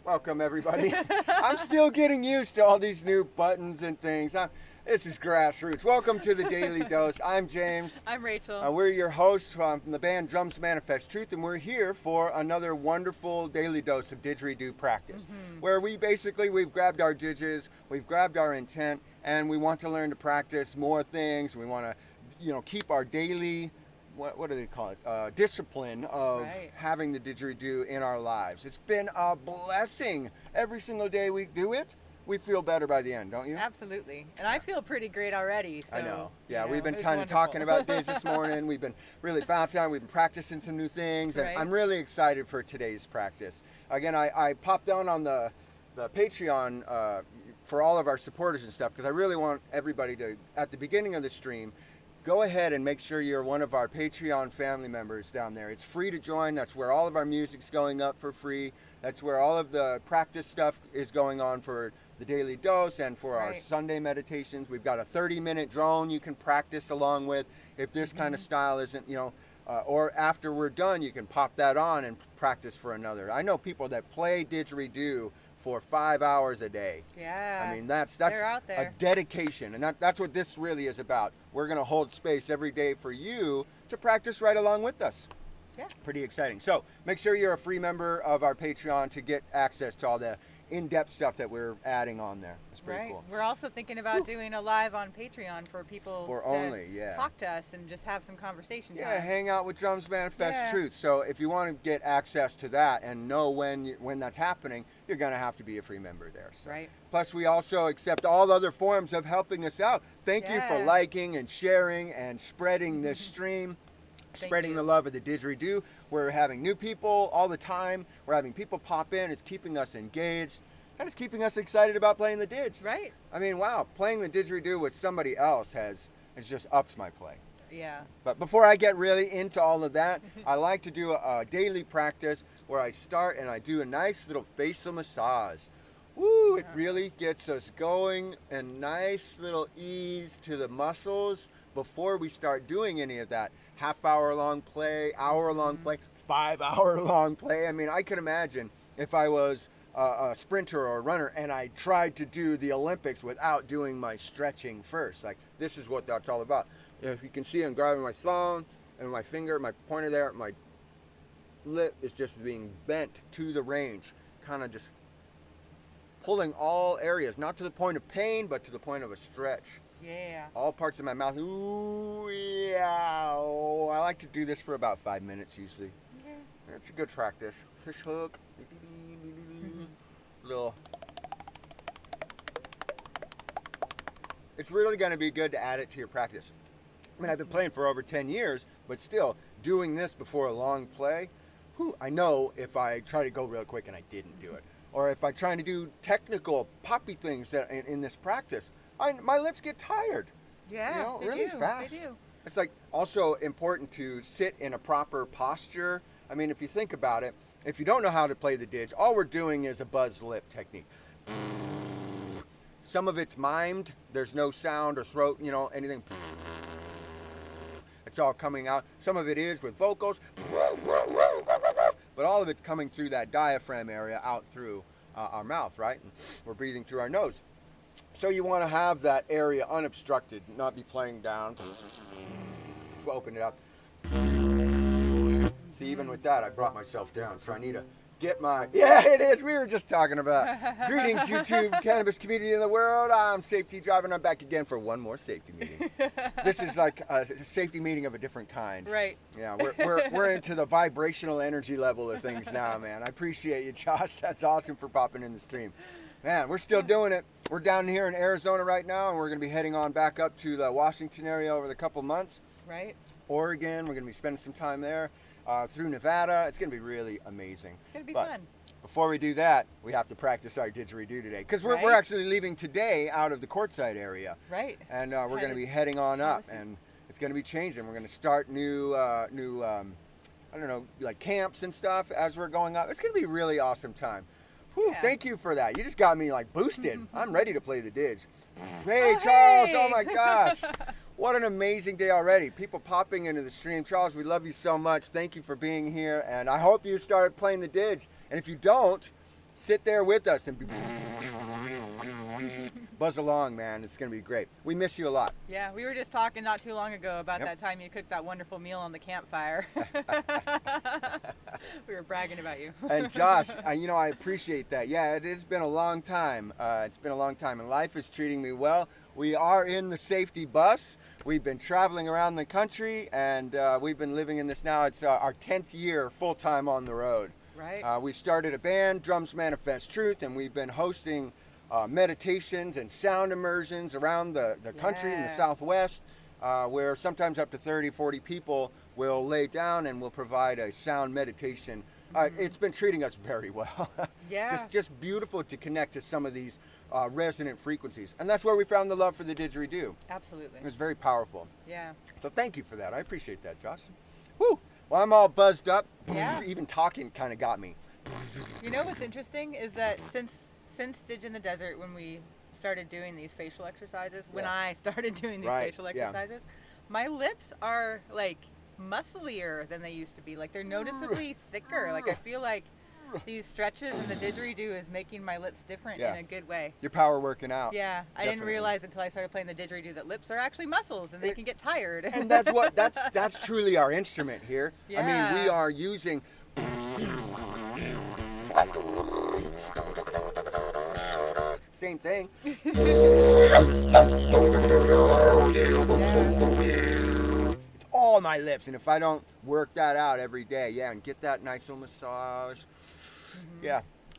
Welcome, everybody. I'm still getting used to all these new buttons and things. This is Grassroots. Welcome to the Daily Dose. I'm James. I'm Rachel. We're your hosts from the band Drums Manifest Truth, and we're here for another wonderful daily dose of didgeridoo practice, where we've grabbed our digits, we've grabbed our intent, and we want to learn to practice more things. We want to, keep our daily, what do they call it? Discipline of having the didgeridoo in our lives. It's been a blessing. Every single day we do it, we feel better by the end, don't you? Absolutely. And I feel pretty great already. So, I know. Yeah, we've been kind of talking about this morning. We've been really bouncing on. We've been practicing some new things. And I'm really excited for today's practice. Again, I popped down on the Patreon for all of our supporters and stuff, because I really want everybody to, at the beginning of the stream, go ahead and make sure you're one of our Patreon family members down there. It's free to join. That's where all of our music's going up for free. That's where all of the practice stuff is going on for the Daily Dose and for our Sunday meditations. We've got a 30-minute drone you can practice along with. If this kind of style isn't, or after we're done, you can pop that on and practice for another. I know people that play didgeridoo for 5 hours a day. Yeah. I mean, that's a dedication, and that's what this really is about. We're going to hold space every day for you to practice right along with us. Yeah. Pretty exciting. So make sure you're a free member of our Patreon to get access to all the in-depth stuff that we're adding on there. It's pretty cool. We're also thinking about doing a live on Patreon for people to talk to us and just have some conversation. Yeah, hang out with Drums Manifest Truth. So if you want to get access to that and know when that's happening, you're going to have to be a free member there. So. Right. Plus, we also accept all other forms of helping us out. Thank you for liking and sharing and spreading this stream. Spreading the love of the didgeridoo. We're having new people all the time. We're having people pop in. It's keeping us engaged, and it's keeping us excited about playing the didge. Right. I mean, wow, playing the didgeridoo with somebody else has just upped my play. Yeah. But before I get really into all of that, I like to do a daily practice where I start and I do a nice little facial massage. Woo, it really gets us going, and nice little ease to the muscles before we start doing any of that half-hour-long play, hour-long play, 5-hour-long play. I mean, I can imagine if I was a sprinter or a runner and I tried to do the Olympics without doing my stretching first. Like, this is what that's all about. If you can see, I'm grabbing my thumb and my finger, my pointer there, my lip is just being bent to the range, kind of just pulling all areas, not to the point of pain, but to the point of a stretch. Yeah. All parts of my mouth. Ooh, yeah. Oh, I like to do this for about 5 minutes usually. Yeah. It's a good practice. Fish hook. Little. It's really going to be good to add it to your practice. I mean, I've been playing for over 10 years, but still, doing this before a long play, I know if I try to go real quick and I didn't do it, or if I'm trying to do technical, poppy things that in this practice, my lips get tired. Yeah, really fast. They do. It's like also important to sit in a proper posture. I mean, if you think about it, if you don't know how to play the didge, all we're doing is a buzz lip technique. Some of it's mimed. There's no sound or throat, anything. It's all coming out. Some of it is with vocals, but all of it's coming through that diaphragm area out through our mouth, right? And we're breathing through our nose. So you want to have that area unobstructed, not be playing down. Open it up. See, even with that, I brought myself down. So I need to get my... Yeah, it is. We were just talking about... Greetings, YouTube cannabis community in the world. I'm Safety Driver, and I'm back again for one more safety meeting. This is like a safety meeting of a different kind. Right. Yeah, we're into the vibrational energy level of things now, man. I appreciate you, Josh. That's awesome for popping in the stream. Man, we're still doing it. We're down here in Arizona right now, and we're going to be heading on back up to the Washington area over the couple months. Right. Oregon, we're going to be spending some time there. Through Nevada. It's going to be really amazing. It's going to be fun. Before we do that, we have to practice our didgeridoo today, because we're actually leaving today out of the courtside area. Right. And we're going to be heading on up, and it's going to be changing. We're going to start new I don't know, like camps and stuff as we're going up. It's going to be a really awesome time. Whew, thank you for that. You just got me like boosted. I'm ready to play the didge. Hey, Charles. Oh my gosh. What an amazing day already. People popping into the stream. Charles, we love you so much. Thank you for being here. And I hope you start playing the didge. And if you don't, sit there with us and buzz along, man. It's going to be great. We miss you a lot. Yeah, we were just talking not too long ago about that time you cooked that wonderful meal on the campfire. We were bragging about you. And Josh, I appreciate that. Yeah, it has been a long time. It's been a long time, and life is treating me well. We are in the safety bus. We've been traveling around the country, and we've been living in this now. It's our 10th year full-time on the road. Right. We started a band, Drums Manifest Truth, and we've been hosting meditations and sound immersions around the country in the Southwest, where sometimes up to 30, 40 people will lay down and will provide a sound meditation. It's been treating us very well. Yeah. Just beautiful to connect to some of these resonant frequencies. And that's where we found the love for the didgeridoo. Absolutely. It was very powerful. Yeah. So thank you for that. I appreciate that, Josh. Woo! Well, I'm all buzzed up. Yeah. Even talking kind of got me. You know what's interesting is that since Didge in the Desert, when we started doing these facial exercises, when I started doing these facial exercises, my lips are like musclier than they used to be. Like they're noticeably thicker. Like I feel like these stretches and the didgeridoo is making my lips different in a good way. Your power working out. Yeah, I didn't realize until I started playing the didgeridoo that lips are actually muscles and they can get tired. And that's truly our instrument here. Yeah. I mean, we are using same thing. It's all my lips, and if I don't work that out every day, and get that nice little massage,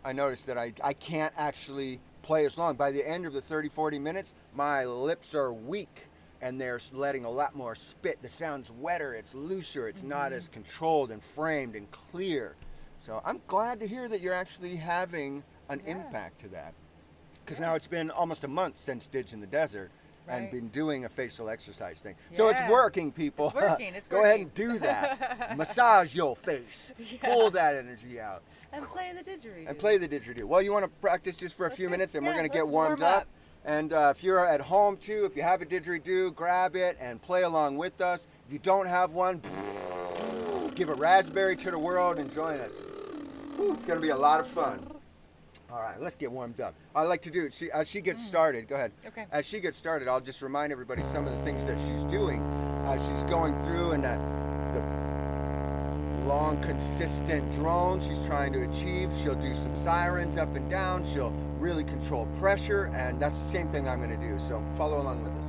I noticed that I can't actually play as long. By the end of the 30, 40 minutes, my lips are weak, and they're letting a lot more spit. The sound's wetter, it's looser, it's not as controlled and framed and clear. So I'm glad to hear that you're actually having an impact to that. Because now it's been almost a month since Didge in the Desert and been doing a facial exercise thing. So it's working, people. It's working. It's Go ahead and do that. Massage your face. Pull that energy out. And play the didgeridoo. And play the didgeridoo. Well, you want to practice just for a few minutes, and we're going to get warmed up. And if you're at home too, if you have a didgeridoo, grab it and play along with us. If you don't have one, give a raspberry to the world and join us. It's going to be a lot of fun. All right, let's get warmed up. I like to do, as she gets started, go ahead. Okay. As she gets started, I'll just remind everybody some of the things that she's doing as she's going through, and the long, consistent drone she's trying to achieve. She'll do some sirens up and down. She'll really control pressure, and that's the same thing I'm going to do. So follow along with us.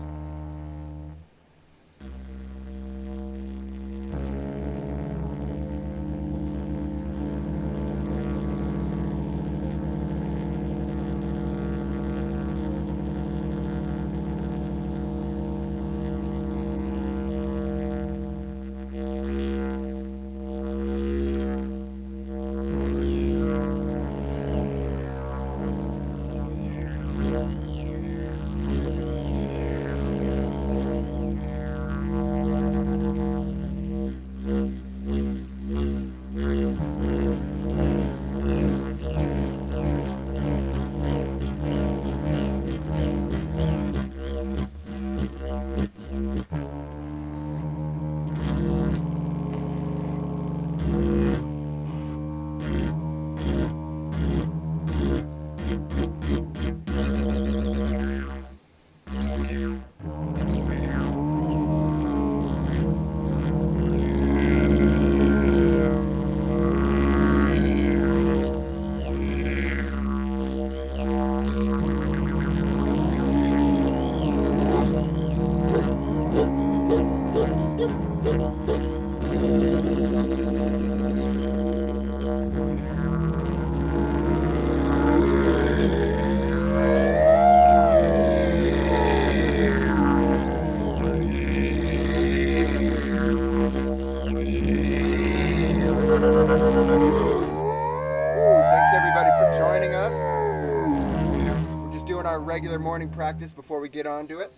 Regular morning practice before we get on to it.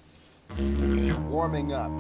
Warming up.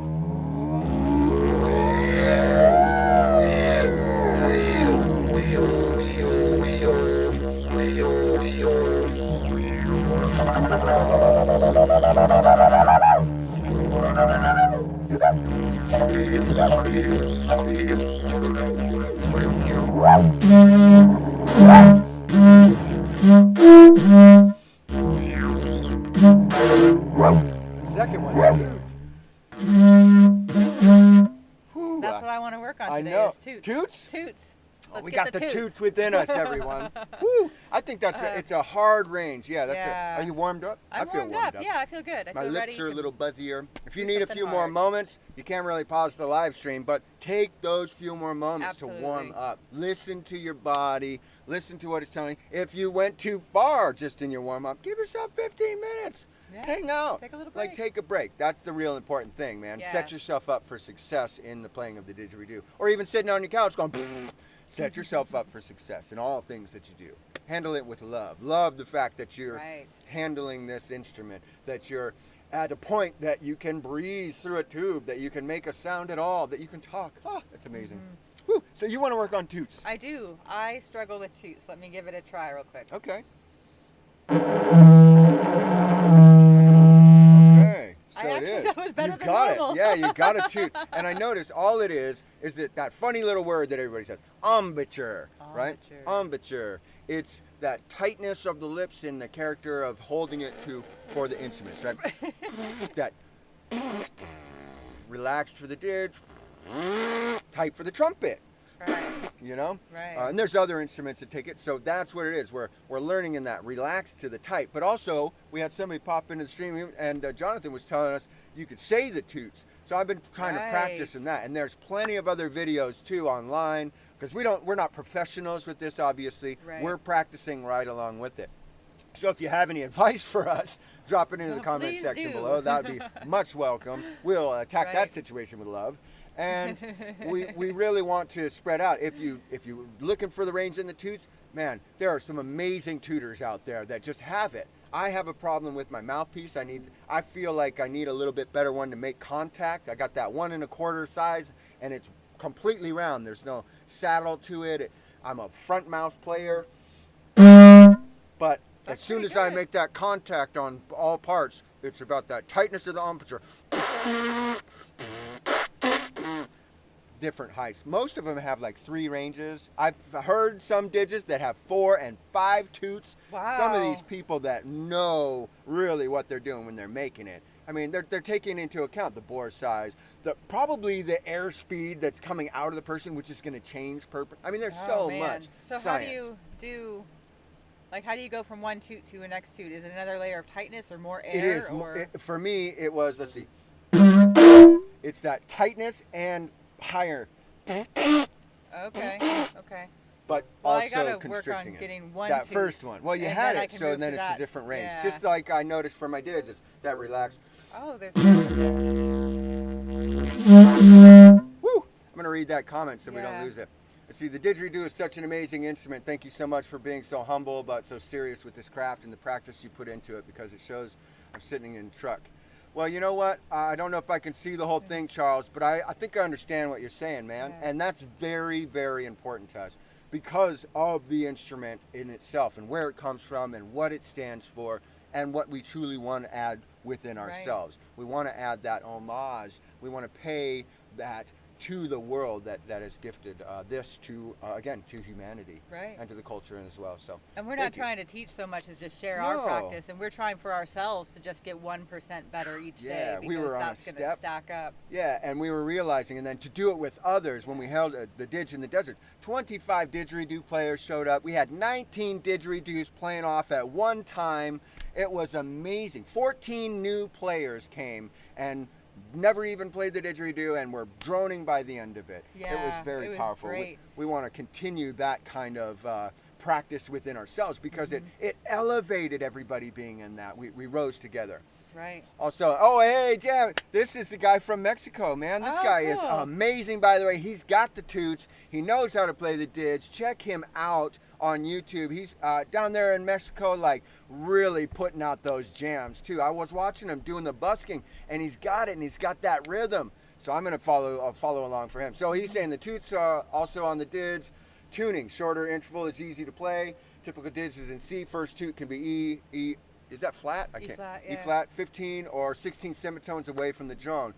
Whew, That's what I want to work on I today. know. Is toots. Toots? Toots. Oh, Let's we get got the toots. toots within us, everyone. Woo! I think it's a hard range. Yeah, that's Yeah. Are you warmed up? I'm I feel warmed up. Yeah, I feel good. I My feel lips ready are a to little buzzier. If you do need a something few more hard. moments, you can't really pause the live stream, but take those few more moments to warm Absolutely. up. Listen to your body. Listen to what it's telling you. If you went too far just in your warm up, give yourself 15 minutes. Yeah. Hang out. Take a little break. Like, take a break. That's the real important thing, man. Yeah. Set yourself up for success in the playing of the didgeridoo. Or even sitting on your couch going, set yourself up for success in all things that you do. Handle it with love. Love the fact that you're Right. handling this instrument, that you're at a point that you can breathe through a tube, that you can make a sound at all, that you can talk. Ah, that's amazing. Whew. So you want to work on toots? I do. I struggle with toots. Let me give it a try real quick. Okay. Okay. So I it actually is. that was better You than got normal. it. Yeah, you got a toot. And I noticed all it is that funny little word that everybody says, embouchure, right? Embouchure. It's that tightness of the lips in the character of holding it for the instruments, right? That relaxed for the didge, tight for the trumpet. Right. You know? Right. And there's other instruments that take it. So that's what it is. We're learning in that relaxed to the tight. But also, we had somebody pop into the stream, and Jonathan was telling us you could say the toots. So I've been trying to practice in that. And there's plenty of other videos too online, because we're not professionals with this, obviously. Right. We're practicing right along with it. So if you have any advice for us, drop it into the comment Please section do. below. That would be much welcome. We'll attack Right. that situation with love. And we really want to spread out. If you're looking for the range in the toots, man, there are some amazing tutors out there that just have it. I have a problem with my mouthpiece. I feel like I need a little bit better one to make contact. I got that 1 1/4 size, and it's completely round. There's no saddle to it. I'm a front mouth player, but That's as soon pretty as I good. make that contact on all parts, it's about that tightness of the embouchure. Different heights. Most of them have like 3 ranges. I've heard some didges that have 4 and 5 toots. Wow. Some of these people that know really what they're doing when they're making it. I mean, they're taking into account the bore size, probably the air speed that's coming out of the person, which is going to change purpose. I mean, there's so much So science. how do you do? Like, how do you go from one toot to a next toot? Is it another layer of tightness or more air? It is. Or? For me, it was, let's see. It's that tightness and higher. Okay. But Well, also I gotta work constricting on it. getting one that toot, first one. Well, you and had then I it, can so move then to it's a that. different range. Yeah. Just like I noticed for my didges, that relaxed. Oh, there's. Woo! I'm gonna read that comment so we don't Yeah. lose it. See, the didgeridoo is such an amazing instrument. Thank you so much for being so humble but so serious with this craft and the practice you put into it, because it shows I'm sitting in truck. Well, you know what? I don't know if I can see the whole thing, Charles, but I think I understand what you're saying, man. Yeah. And that's very, very important to us because of the instrument in itself and where it comes from and what it stands for and what we truly want to add within ourselves. We want to add that homage. We want to pay that to the world that has gifted this to, again, to humanity. Right. And to the culture as well. So. And we're thank not you. trying to teach so much as just share our No. practice, and we're trying for ourselves to just get 1% better each Yeah, day. we were on a that's gonna step. stack up. Yeah, and we were realizing, and then to do it with others when we held the Didge in the Desert, 25 didgeridoo players showed up. We had 19 didgeridoos playing off at one time. It was amazing. 14 new players came and never even played the didgeridoo and were droning by the end of it. It was Yeah, very it was powerful. great. We want to continue that kind of practice within ourselves because it elevated everybody being in that. We rose together. Right. Also, oh, hey, Jam, this is the guy from Mexico, man. This Oh, guy is cool. amazing, by the way. He's got the toots. He knows how to play the didge. Check him out on YouTube. He's down there in Mexico, like, really putting out those jams, too. I was watching him doing the busking, and he's got it, and he's got that rhythm. So I'm going to follow along for him. So he's saying the toots are also on the didge. Tuning, shorter interval is easy to play. Typical didge is in C. First toot can be E. Is that flat? I can't. flat, E yeah. flat, 15 or 16 semitones away from the drone.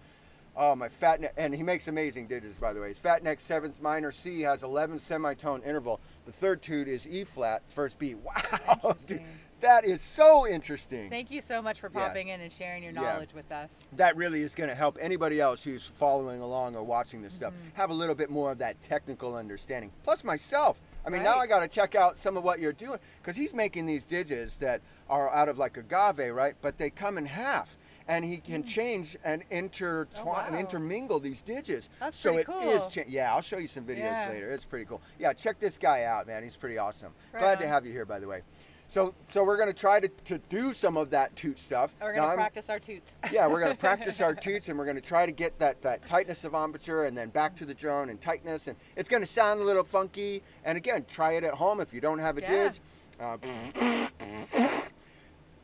Oh, my fat neck, and he makes amazing didges, by the way. His fat neck 7th minor C has 11 semitone interval. The third toot is E flat, first B. Wow, dude, That is so interesting. Thank you so much for popping in and sharing your knowledge with us. That really is going to help anybody else who's following along or watching this stuff have a little bit more of that technical understanding. Plus myself. I mean, now I got to check out some of what you're doing, because he's making these didges that are out of like agave, right? But they come in half. And he can change and intertwine and intermingle these didges. That's so pretty it cool. is. Yeah, I'll show you some videos later. It's pretty cool. Yeah, check this guy out, man. He's pretty awesome. Glad to have you here, by the way. So we're going to try to do some of that toot stuff. We're going to practice our toots. Yeah, we're going to practice our toots, and we're going to try to get that tightness of embouchure and then back to the drone and tightness. And it's going to sound a little funky. And again, try it at home if you don't have a didge.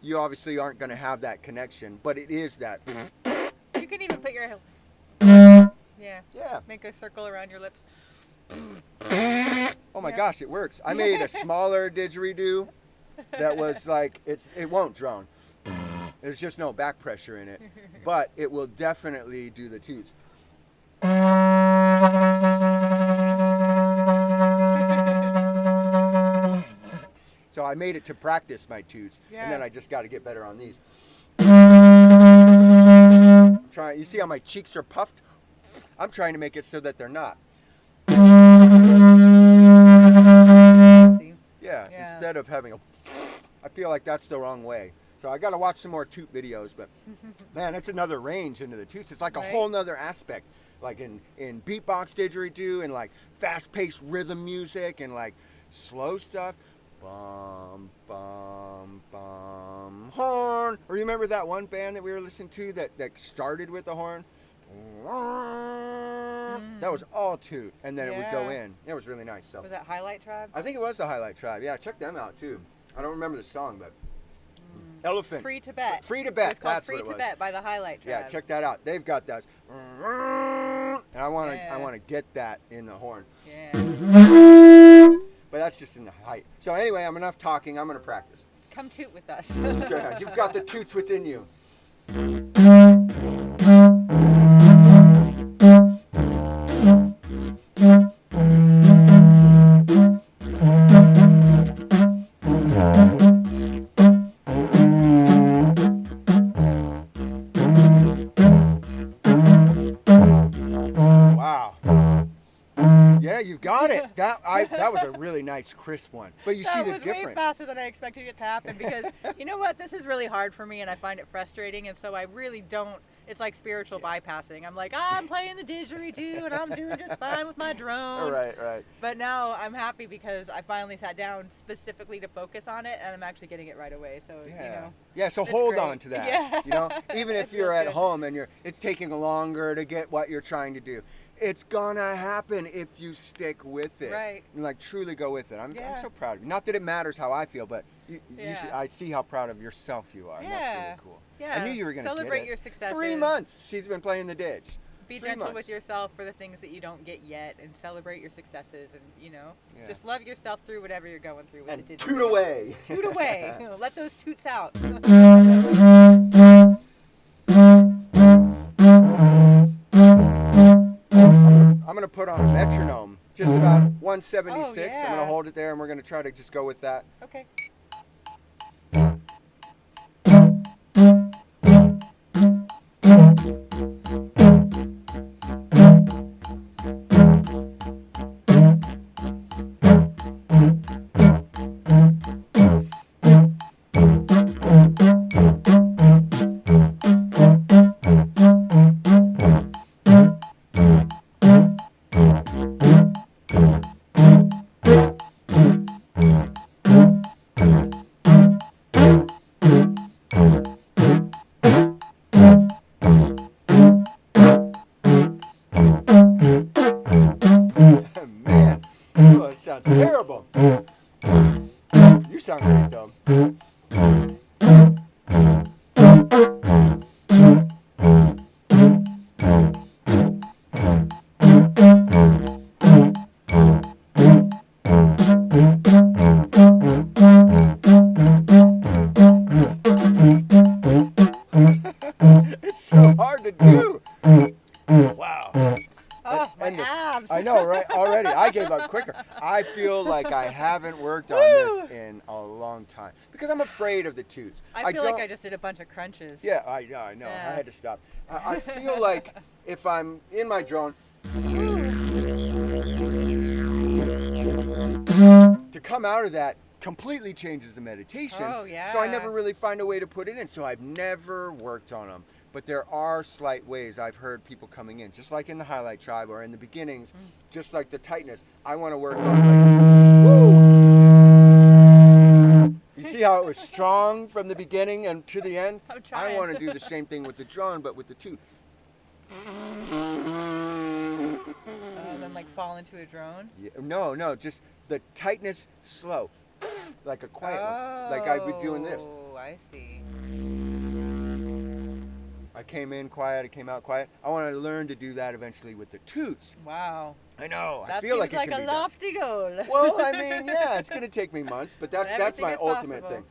You obviously aren't going to have that connection, but it is that. You can even put your make a circle around your lips. Oh my gosh, it works. I made a smaller didgeridoo that was like, it won't drone. There's just no back pressure in it, but it will definitely do the toots. So I made it to practice my toots, and then I just got to get better on these. You see how my cheeks are puffed? I'm trying to make it so that they're not. Yeah, instead of having I feel like that's the wrong way. So I got to watch some more toot videos, but man, it's another range into the toots. It's like a whole nother aspect, like in beatbox didgeridoo and like fast-paced rhythm music and like slow stuff. Bum, bum, bum, horn. Or you remember that one band that we were listening to that started with the horn? That was all toot, and then it would go in. It was really nice. So was that Highlight Tribe? I think it was the Highlight Tribe. Yeah, check them out too. I don't remember the song, but Elephant. Free Tibet. Free Tibet. It's called That's Free what it was. Tibet by the Highlight Tribe. Yeah, check that out. They've got those. And I want to get that in the horn. Yeah. But that's just in the height. So anyway, I'm enough talking. I'm going to practice. Come toot with us. Okay, you've got the toots within you. Wow. Yeah, you got it. That was a really nice, crisp one. But you see the difference. That was way faster than I expected it to happen, because you know what? This is really hard for me, and I find it frustrating, and so I really don't. It's like spiritual bypassing. I'm like, I'm playing the didgeridoo, and I'm doing just fine with my drone. Right. But now I'm happy because I finally sat down specifically to focus on it, and I'm actually getting it right away. So you know. Yeah. So hold on to that. Yeah. You know, even if you're at home and it's taking longer to get what you're trying to do. It's gonna happen if you stick with it. Right. And like truly go with it. I'm so proud of you. Not that it matters how I feel, but I see how proud of yourself you are. And that's really cool. Yeah. I knew you were gonna celebrate get it. your successes. 3 months she's been playing the didge. Be gentle with yourself for the things that you don't get yet, and celebrate your successes, and just love yourself through whatever you're going through with and it. Toot away. Toot away. Let those toots out. I'm going to put on a metronome, just about 176. Oh, yeah. I'm going to hold it there, and we're going to try to just go with that. Okay. Man, that sounds terrible. You sound great, though. It's so hard to do. Wow. and abs. I know, right? Already, I gave up quicker. I feel like I haven't worked on this in a long time because I'm afraid of the toots. I feel like I just did a bunch of crunches. Yeah, I know. Yeah. I had to stop. I feel like if I'm in my drone, to come out of that completely changes the meditation. Oh, yeah. So I never really find a way to put it in. So I've never worked on them. But there are slight ways I've heard people coming in, just like in the highlight tribe or in the beginnings, just like the tightness. I want to work on like, woo! You see how it was strong from the beginning and to the end? I want to do the same thing with the drone, but with the toot. And then like fall into a drone? Yeah, no, just the tightness slow. Like a quiet one. Like I'd be doing this. Oh, I see. I came in quiet, I came out quiet. I want to learn to do that eventually with the toots. Wow. I know. That I feel like seems it like can a be lofty goal. Well, I mean, yeah, it's going to take me months, but that's my ultimate thing.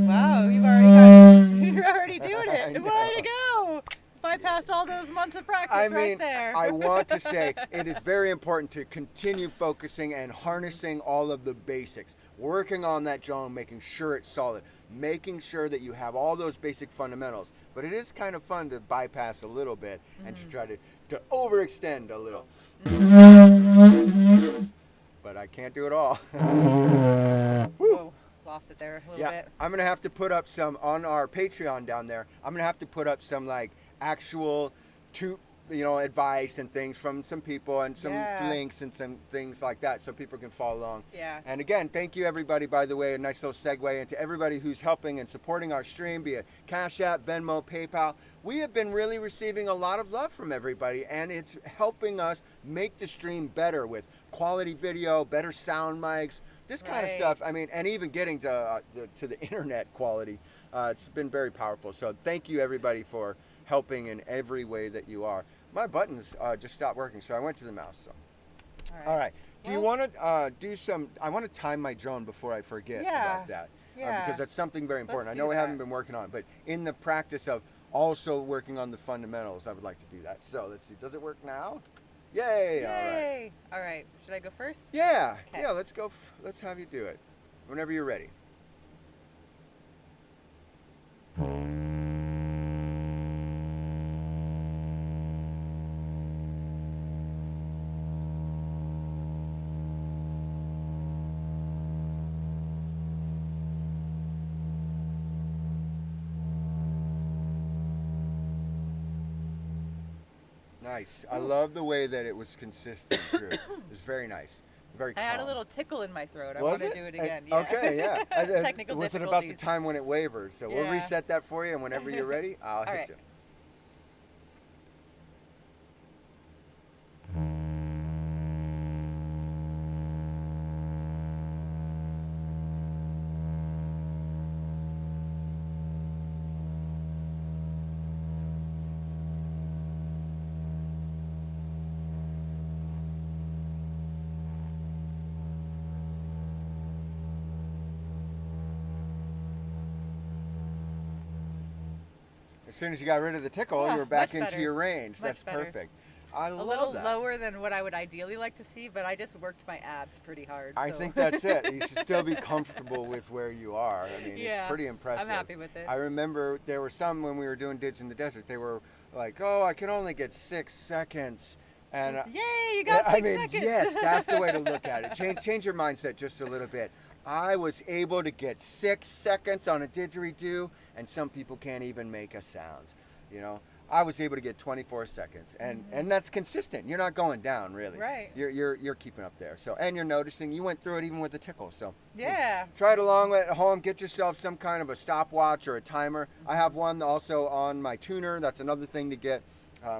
Wow, you're already doing it. Way to go! Bypassed all those months of practice right there. I want to say it is very important to continue focusing and harnessing all of the basics. Working on that drone, making sure it's solid, making sure that you have all those basic fundamentals. But it is kind of fun to bypass a little bit and to try to overextend a little. But I can't do it all. Whoa, lost it there a little bit. I'm going to have to put up some on our Patreon down there. I'm going to have to put up some like actual advice and things from some people and some links and some things like that so people can follow along. Yeah. And again, thank you everybody, by the way, a nice little segue into everybody who's helping and supporting our stream, be it Cash App, Venmo, PayPal. We have been really receiving a lot of love from everybody, and it's helping us make the stream better with quality video, better sound mics, this kind of stuff. I mean, and even getting to the internet quality. It's been very powerful. So thank you everybody for helping in every way that you are. My buttons just stopped working, so I went to the mouse. So. All right. Do you want to do some? I want to time my drone before I forget about that. Because that's something very important. I know we haven't been working on it, but in the practice of also working on the fundamentals, I would like to do that. So let's see. Does it work now? Yay! All right. Should I go first? Yeah. Okay. Yeah. Let's go. Let's have you do it. Whenever you're ready. Nice. I love the way that it was consistent through. It was very nice. Very calm. I had a little tickle in my throat. I want to do it again. Okay, yeah. Technical was it about the time when it wavered? So we'll reset that for you, and whenever you're ready, I'll hit you. As soon as you got rid of the tickle, you were back into your range. That's perfect. I love that. A little lower than what I would ideally like to see, but I just worked my abs pretty hard. I think that's it. You should still be comfortable with where you are. I mean, it's pretty impressive. I'm happy with it. I remember there were some when we were doing Didge in the Desert, they were like, oh, I can only get 6 seconds. And yay, you got 6 seconds. Yes, that's the way to look at it. Change your mindset just a little bit. I was able to get 6 seconds on a didgeridoo, and some people can't even make a sound. I was able to get 24 seconds, and that's consistent. You're not going down, really. Right. You're keeping up there. So, and you're noticing you went through it even with the tickle. So try it along at home. Get yourself some kind of a stopwatch or a timer. I have one also on my tuner. That's another thing to get.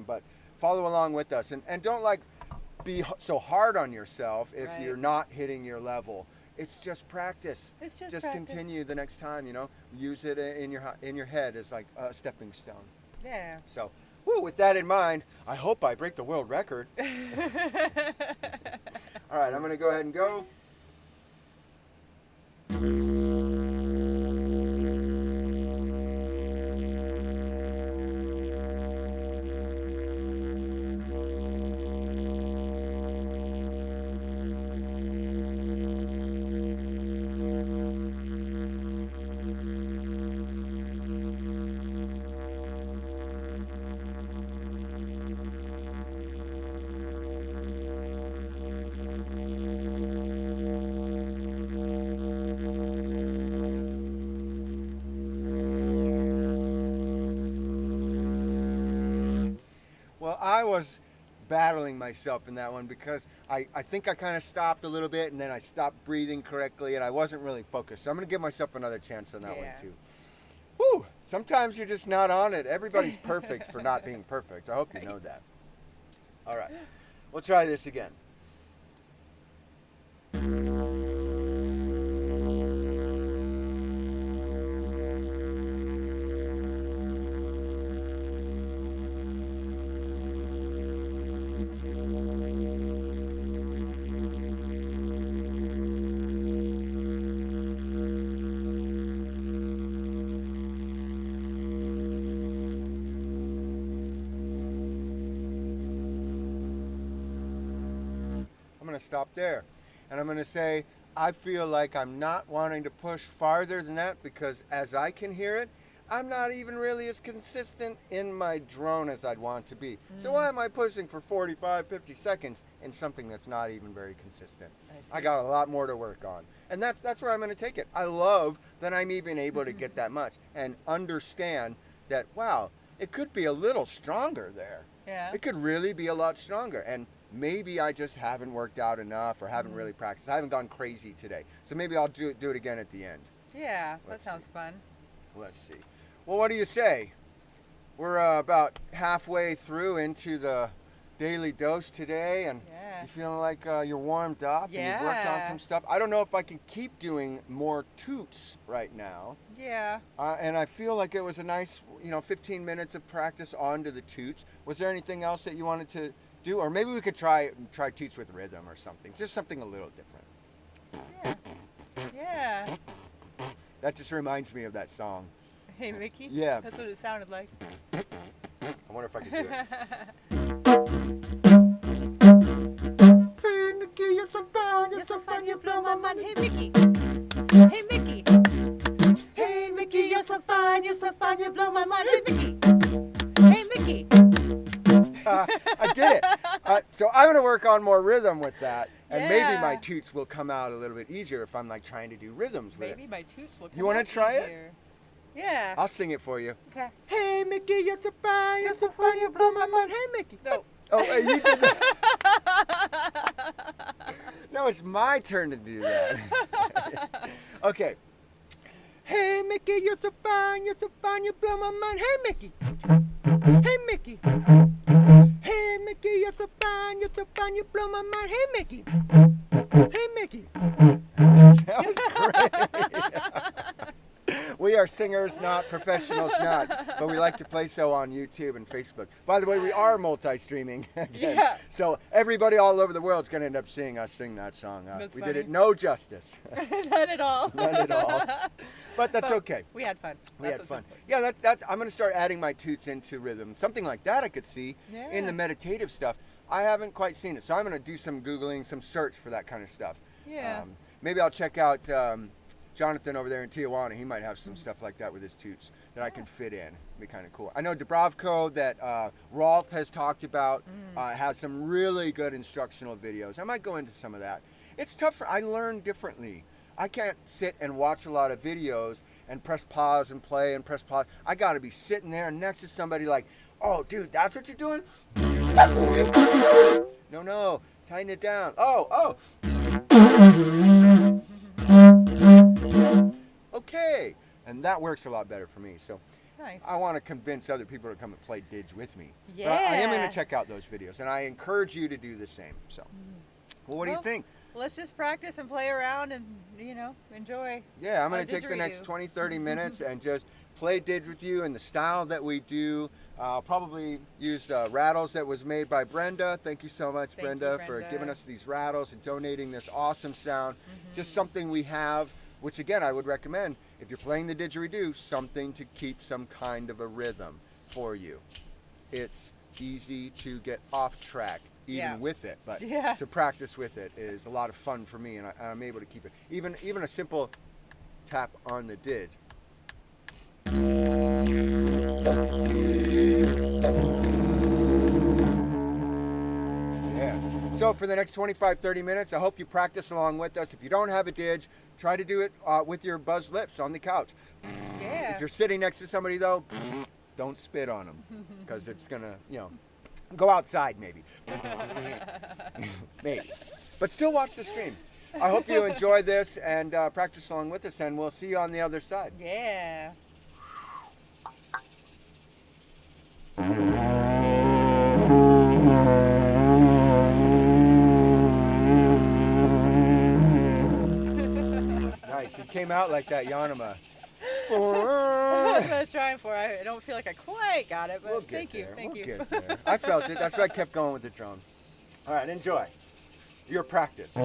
But follow along with us, and don't be so hard on yourself if you're not hitting your level. It's just practice. It's just practice. Continue the next time. Use it in your head as like a stepping stone. Yeah. So, with that in mind, I hope I break the world record. All right, I'm going to go ahead and go. Well, I was battling myself in that one because I think I kind of stopped a little bit and then I stopped breathing correctly and I wasn't really focused. So I'm going to give myself another chance on that one too. Whew, sometimes you're just not on it. Everybody's perfect for not being perfect. I hope you know that. All right, we'll try this again. I'm going to stop there and I'm going to say I feel like I'm not wanting to push farther than that because as I can hear it, I'm not even really as consistent in my drone as I'd want to be. So why am I pushing for 45, 50 seconds in something that's not even very consistent? I got a lot more to work on. And that's where I'm going to take it. I love that I'm even able to get that much and understand that, wow, it could be a little stronger there. Yeah. It could really be a lot stronger. And maybe I just haven't worked out enough or haven't really practiced. I haven't gone crazy today. So maybe I'll do it again at the end. Yeah, that sounds fun. Let's see. Well, what do you say? We're about halfway through into the daily dose today, and you feeling like you're warmed up and you've worked on some stuff. I don't know if I can keep doing more toots right now. Yeah. And I feel like it was a nice, 15 minutes of practice onto the toots. Was there anything else that you wanted to do? Or maybe we could try toots with rhythm or something. Just something a little different. Yeah. That just reminds me of that song. Hey, Mickey? Yeah. That's what it sounded like. I wonder if I could do it. Hey, Mickey, you're so fun. You're so fun. You blow my mind. Hey, Mickey. Hey, Mickey. Hey, Mickey, you're so fun. You're so fun. You blow my mind. Hey, Mickey. Hey, Mickey. I did it. So I'm going to work on more rhythm with that. And maybe my toots will come out a little bit easier if I'm like trying to do rhythms with it. Maybe my toots will come out You want to try easier. it? Yeah. I'll sing it for you. Okay. Hey, Mickey, you're so fine. You're so fine. You blow my mind. Hey, Mickey. No. Oh, you did that. No, it's my turn to do that. Okay. Hey, Mickey, you're so fine. You're so fine. You blow my mind. Hey, Mickey. Hey, Mickey. Hey, Mickey, you're so fine. You're so fine. You blow my mind. Hey, Mickey. Hey, Mickey. That was great. We are singers, not professionals, but we like to play so on YouTube and Facebook. By the way, we are multi-streaming again. Yeah. So everybody all over the world is going to end up seeing us sing that song. We did it no justice. Not at all. Not at all. But that's okay. We had fun. We had fun. Yeah, that's. I'm going to start adding my toots into rhythm. Something like that I could see in the meditative stuff. I haven't quite seen it, so I'm going to do some Googling, some search for that kind of stuff. Yeah. Maybe I'll check out Jonathan over there in Tijuana. He might have some stuff like that with his toots that I can fit in. It'd be kind of cool. I know Dubrovko that Rolf has talked about has some really good instructional videos. I might go into some of that. It's tough. I learn differently. I can't sit and watch a lot of videos and press pause and play and press pause. I got to be sitting there next to somebody like, oh, dude, that's what you're doing? No, tighten it down. Oh. Okay, and that works a lot better for me. So nice. I want to convince other people to come and play Didge with me. Yeah. But I am going to check out those videos, and I encourage you to do the same. So, well, what do you think? Let's just practice and play around and, enjoy. Yeah, I'm going to take the next 20, 30 minutes and just play Didge with you in the style that we do. I'll probably use rattles that was made by Brenda. Thank you so much, Brenda, for giving us these rattles and donating this awesome sound. Just something we have, which again, I would recommend if you're playing the didgeridoo, something to keep some kind of a rhythm for you. It's easy to get off track even with it, but to practice with it is a lot of fun for me, and I'm able to keep it. Even a simple tap on the didge. Yeah. So for the next 25, 30 minutes, I hope you practice along with us. If you don't have a didge, try to do it with your buzzed lips on the couch. Yeah. If you're sitting next to somebody though, don't spit on them because it's gonna, Go outside, maybe. Maybe. But still watch the stream. I hope you enjoy this and practice along with us, and we'll see you on the other side. Yeah. Nice. You came out like that, Yanama. That's what I was trying for. I don't feel like I quite got it, but thank you. Thank you. Get there. I felt it. That's why I kept going with the drone. All right, enjoy your practice.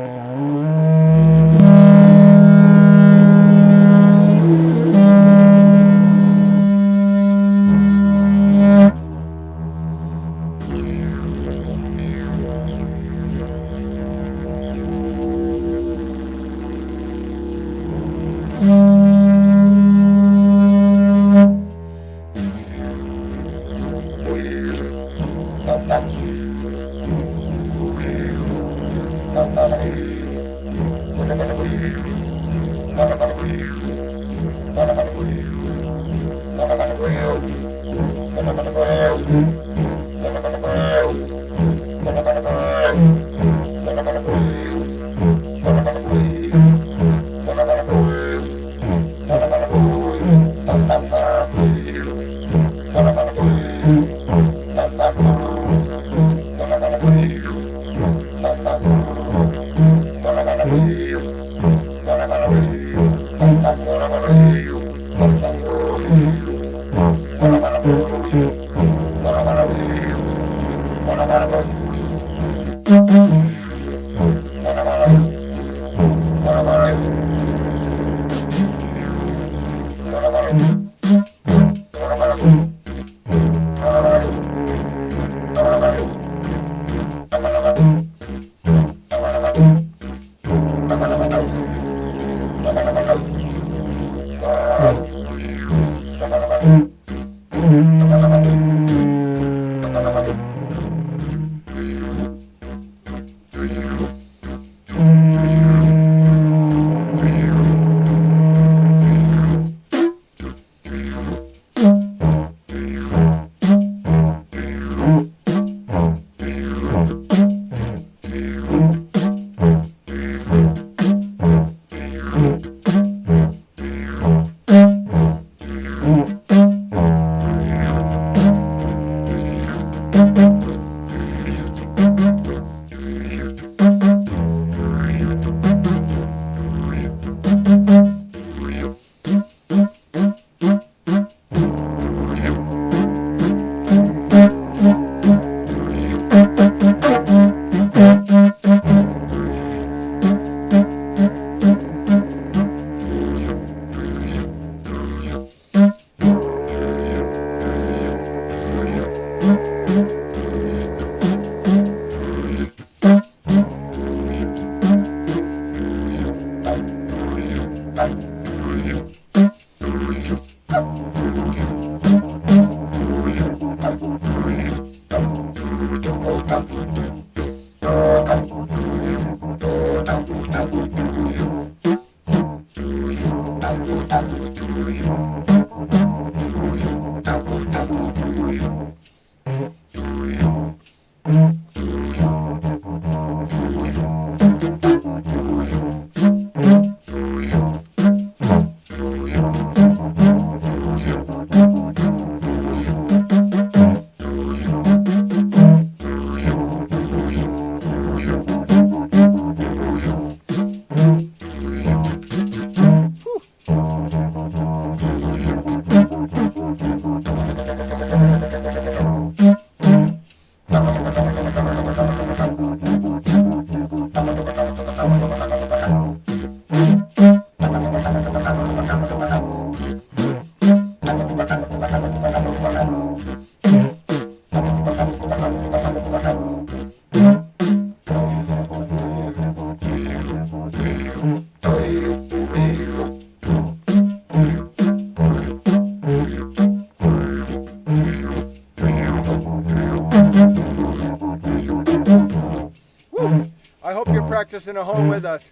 I hope you're practicing at home with us.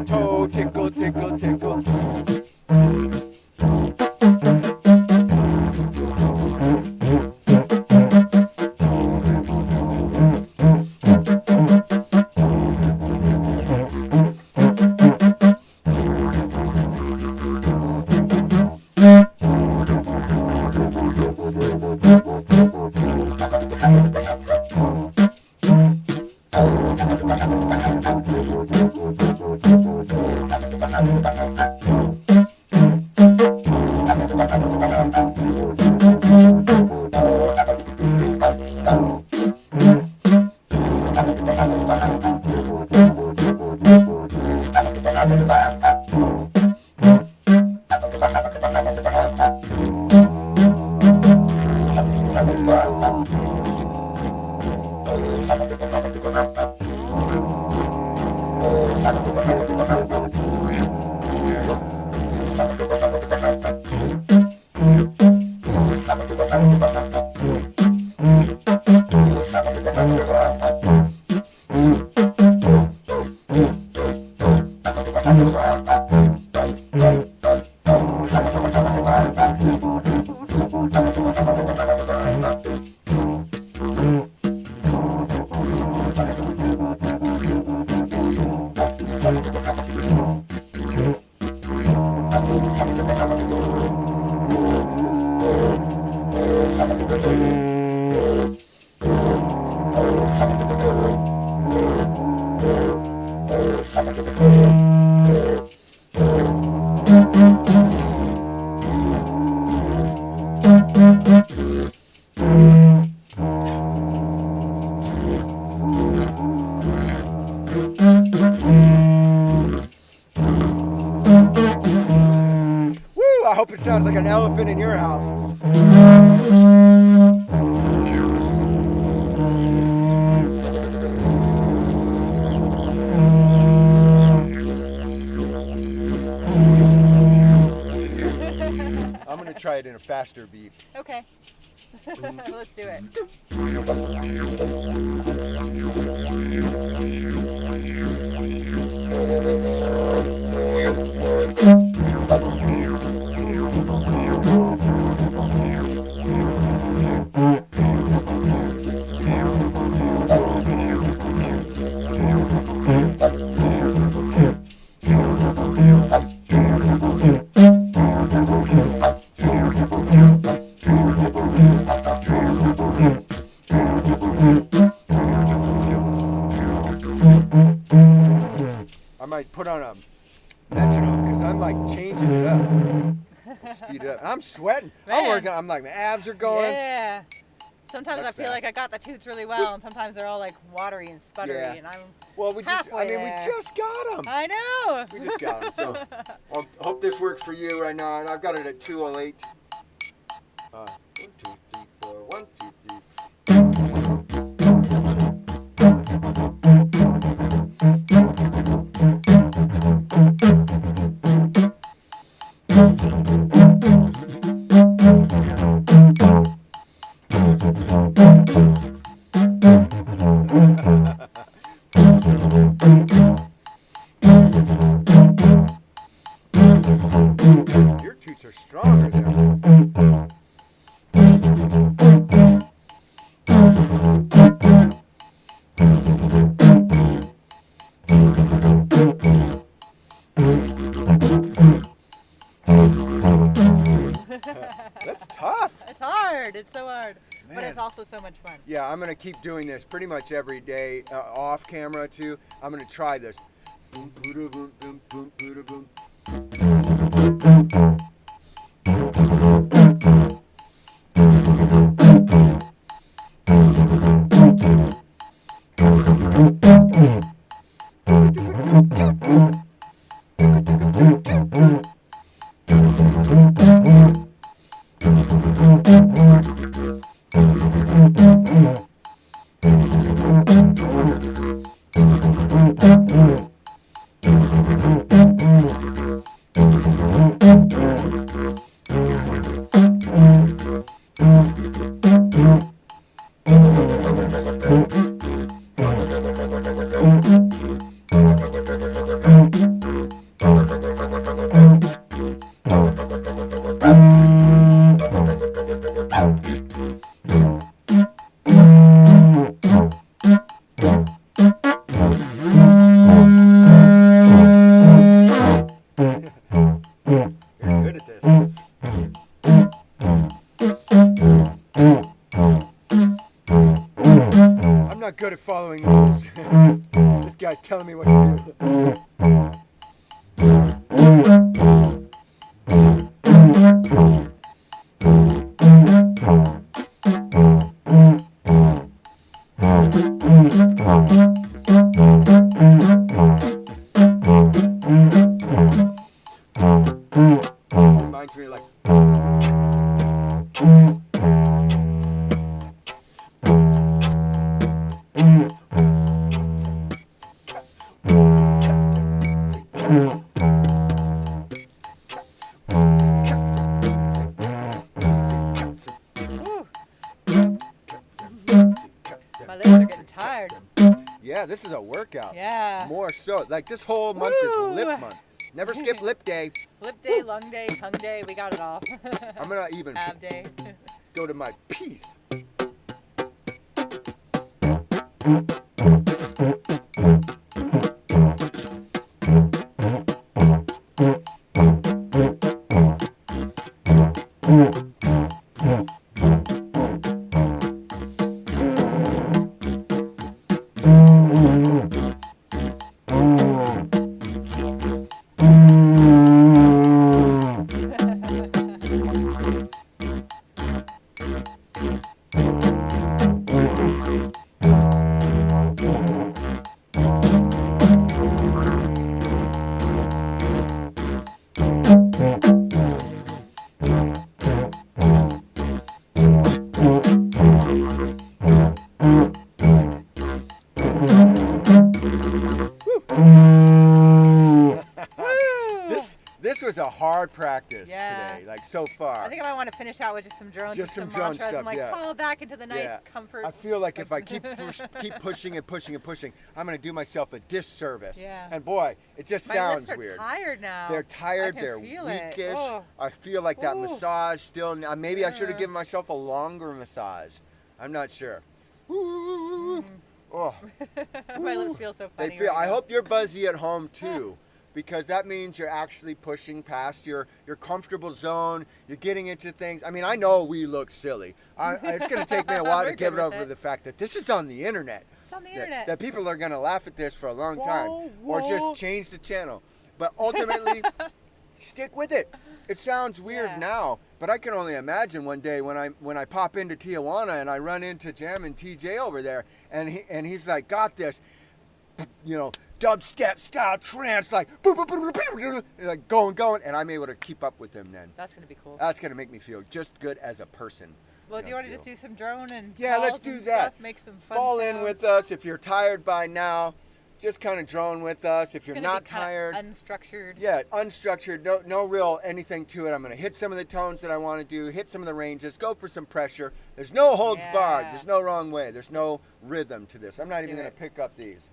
Toe tickle, tickle, tickle. I hope it sounds like an elephant in your house. I'm going to try it in a faster beat. Okay. Let's do it. I might put on a metronome because I'm like changing it up. Speed it up. I'm sweating. I'm Man. working. I'm like, my abs are going. Yeah. Sometimes That's I feel fast. like I got the toots really well, and sometimes they're all like watery and sputtery, Yeah. and I'm Well, we halfway we there. just got them. I know. We just got them. So I hope this works for you right now. And I've got it at 208. 1, 2, 3, 4. 1, 2, 3. Your toots are stronger there. That's tough. It's hard. It's so hard. But Man. it's also so much fun. Yeah, I'm gonna keep doing this pretty much every day, off camera too. I'm gonna try this. Boom, boom, boom, boom, boom, boom, boom. You're good at this. I'm not good at following rules. This guy's telling me what to do. Reminds me of like tired. Yeah, this is a workout. Yeah. More so. Like this whole month is lip month. Never skip lip day. Lip day, lung day, tongue day, we got it all. I'm gonna even ab day. go to my piece. This was a hard practice today, like so far. I think I might want to finish out with just some drones, just and some drone mantras, stuff, and like fall back into the nice comfort. I feel like if I keep pushing and pushing and pushing, I'm gonna do myself a disservice. Yeah. And boy, it just sounds weird. weird. My lips are tired now. They're tired. I can They're feel weakish. Oh. I feel like that massage still. Maybe I should have given myself a longer massage. I'm not sure. Oh. My lips feel so funny. They feel. Right I now. hope you're buzzy at home too. Because that means you're actually pushing past your comfortable zone. You're getting into things. I mean, I know we look silly. It's going to take me a while to get over the fact that this is on the internet. It's on the internet. That people are going to laugh at this for a long time. Or just change the channel. But ultimately, stick with it. It sounds weird now, but I can only imagine one day when I pop into Tijuana and I run into Jam and TJ over there, and he's like, got this, you know, dubstep style trance, like like going, and I'm able to keep up with him then. That's gonna be cool. That's gonna make me feel just good as a person. Well, do you want to just do some drone and let's do that. Stuff, make some fun Fall sounds. in with us if you're tired by now. Just kind of drone with us. If you're not tired, unstructured. Yeah, unstructured. No real anything to it. I'm gonna hit some of the tones that I want to do. Hit some of the ranges. Go for some pressure. There's no holds barred. There's no wrong way. There's no rhythm to this. I'm not even gonna pick up these.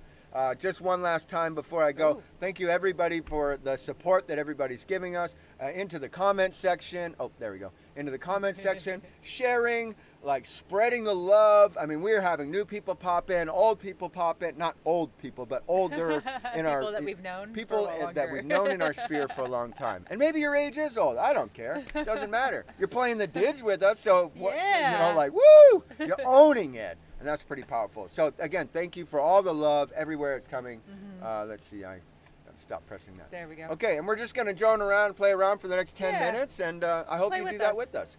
Just one last time before I go, thank you everybody for the support that everybody's giving us. Into the comment section, there we go. Into the comment section, sharing, like spreading the love. I mean, we're having new people pop in, old people pop in, not old people, but older in our people that we've known, people that we've known in our sphere for a long time. And maybe your age is old. I don't care. Doesn't matter. You're playing the Didge with us, so you know, like woo, you're owning it. And that's pretty powerful. So again, thank you for all the love everywhere it's coming. Let's see, I gotta stop pressing that. There we go. Okay, and we're just gonna drone around, play around for the next 10 minutes, and I hope you do that with us.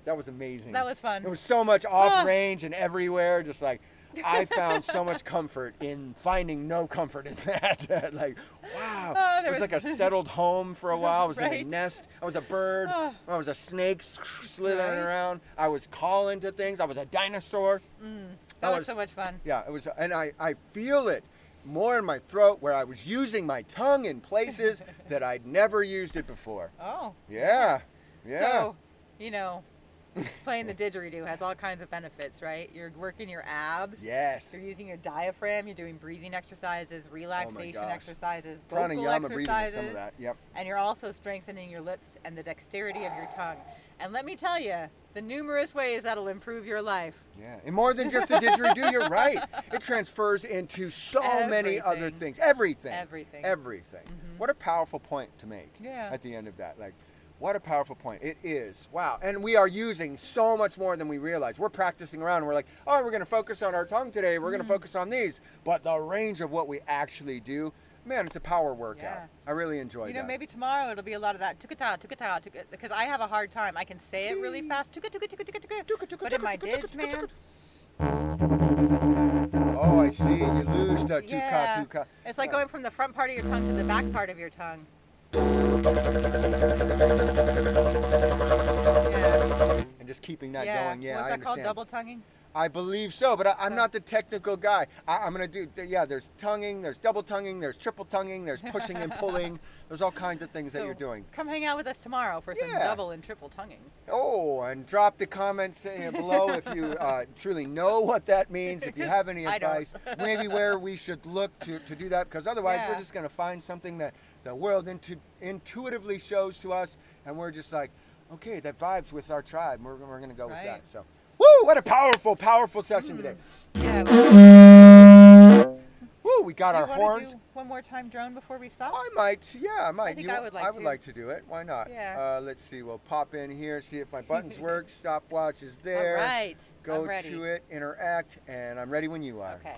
That was amazing. That was fun. It was so much off range and everywhere. Just like I found so much comfort in finding no comfort in that. Like, wow. It was like a settled home for a while. I was in a nest. I was a bird. I was a snake slithering around. I was calling to things. I was a dinosaur. That was so much fun. Yeah, it was, and I feel it more in my throat where I was using my tongue in places that I'd never used it before. Oh. Yeah. Yeah. So, playing the didgeridoo has all kinds of benefits, right? You're working your abs. Yes. You're using your diaphragm. You're doing breathing exercises, relaxation exercises, vocal Pranayama, breathing exercises. is some of that. Yep. And you're also strengthening your lips and the dexterity of your tongue. And let me tell you, the numerous ways that'll improve your life. Yeah, and more than just a didgeridoo, you're right. It transfers into so many other things. Everything. Mm-hmm. What a powerful point to make at the end of that. Like, what a powerful point. It is. Wow. And we are using so much more than we realize. We're practicing around and we're like, oh, we're going to focus on our tongue today. We're going to focus on these. But the range of what we actually do, man, it's a power workout. Yeah. I really enjoyed that. You know, maybe tomorrow it'll be a lot of that tukata, because I have a hard time. I can say it really fast, but in my didge, man. Oh, I see. You lose the tuka. It's like going from the front part of your tongue to the back part of your tongue. Yeah. And just keeping that going. Yeah, What's I that understand. called? Double tonguing? I believe so, but I'm not the technical guy. I'm going to do, there's tonguing, there's double tonguing, there's triple tonguing, there's pushing and pulling. There's all kinds of things that you're doing. Come hang out with us tomorrow for some double and triple tonguing. Oh, and drop the comments below if you truly know what that means, if you have any advice, maybe where we should look to do that, because otherwise we're just going to find something that the world intuitively shows to us, and we're just like, okay, that vibes with our tribe. We're going to go with that. So. Woo! What a powerful session today. Yeah. Woo! We got our horns. Do you want to do one more time drone before we stop? I might. Yeah, I might. I think I would like to do it. Why not? Yeah. Let's see. We'll pop in here, see if my buttons work. Stopwatch is there. All right. Go I'm ready. to it. Interact, and I'm ready when you are. Okay.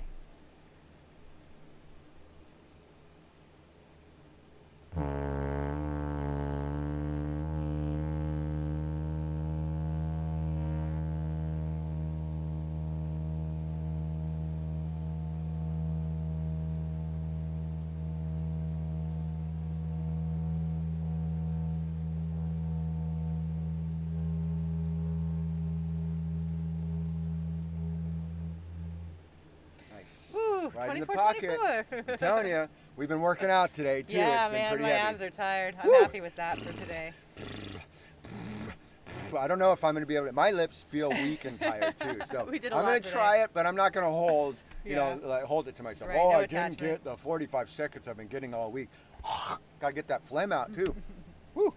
Woo, Right in the 24, pocket. 24. I'm telling you, we've been working out today too. Yeah, it's been man, pretty my heavy. abs are tired. I'm Woo! happy with that for today. I don't know if I'm going to be able to. My lips feel weak and tired too, so We did a I'm lot going to today. try it, but I'm not going to hold, Yeah. like, hold it to myself. Right, Oh, no I didn't attachment. get the 45 seconds I've been getting all week. Got to get that phlegm out too. Woo.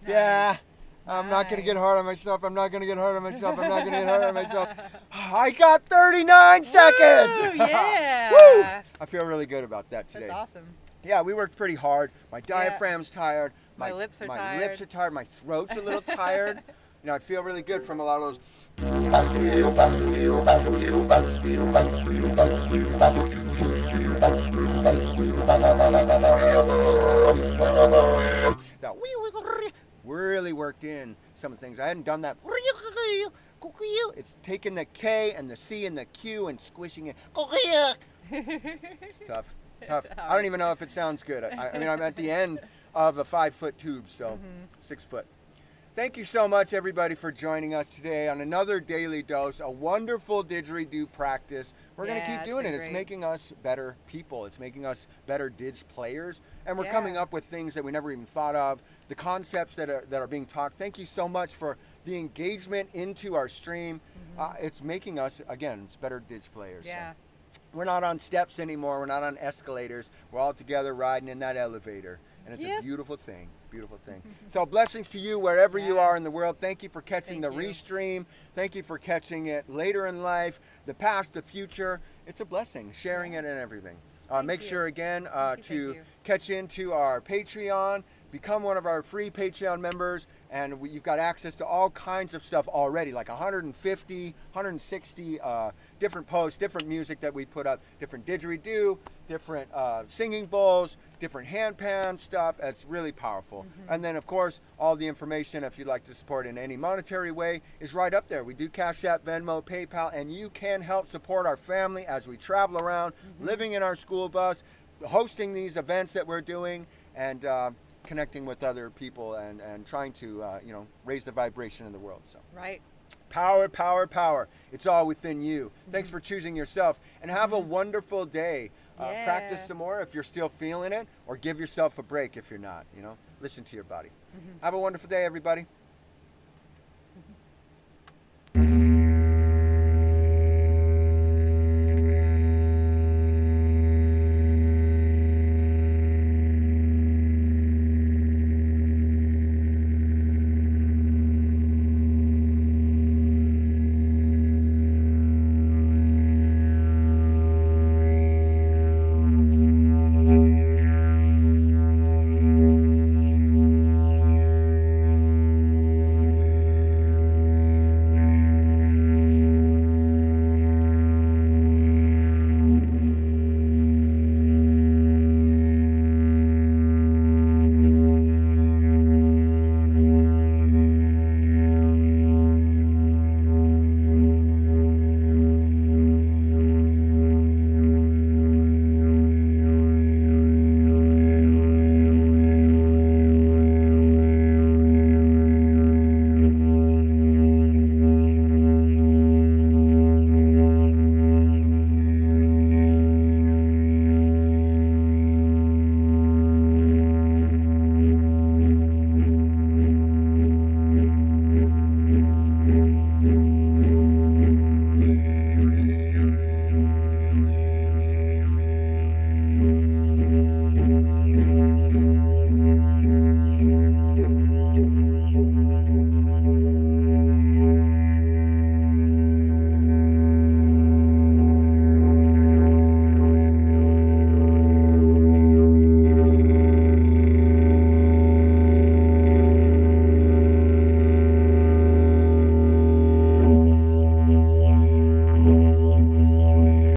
Yeah, I'm not going to get hard on myself. I'm not going to get hard on myself. I'm not going to get hard on myself. I got 39 seconds. Woo, yeah. Woo! I feel really good about that today. That's awesome. Yeah, we worked pretty hard. My diaphragm's tired. My lips are my tired. lips are tired. My throat's a little tired. You know, I feel really good from a lot of those. That really worked in some things. I hadn't done that. It's taking the K and the C and the Q and squishing it. Tough. I don't even know if it sounds good. I mean, I'm at the end of a 5-foot tube, so 6 foot. Thank you so much, everybody, for joining us today on another Daily Dose, a wonderful didgeridoo practice. We're going to keep doing it. It's making us better people. It's making us better didge players. And we're coming up with things that we never even thought of, the concepts that are being taught. Thank you so much for the engagement into our stream. It's making us, again, it's better didge players. Yeah. So. We're not on steps anymore. We're not on escalators. We're all together riding in that elevator. And it's a beautiful thing. Beautiful thing. So blessings to you wherever you are in the world. Thank you for catching the restream. Thank you for catching it later in life, the past, the future. It's a blessing, sharing it and everything. Make sure again Thank to you. catch into our Patreon, become one of our free Patreon members, and you've got access to all kinds of stuff already, like 150, 160 different posts, different music that we put up, different didgeridoo, different singing bowls, different handpan stuff. It's really powerful. And then, of course, all the information, if you'd like to support in any monetary way, is right up there. We do Cash App, Venmo, PayPal, and you can help support our family as we travel around, living in our school bus, hosting these events that we're doing, and connecting with other people and trying to raise the vibration in the world. So Right. power, power, power. It's all within you. Thanks for choosing yourself, and have a wonderful day. Yeah. Practice some more if you're still feeling it, or give yourself a break if you're not. Listen to your body. Have a wonderful day, everybody.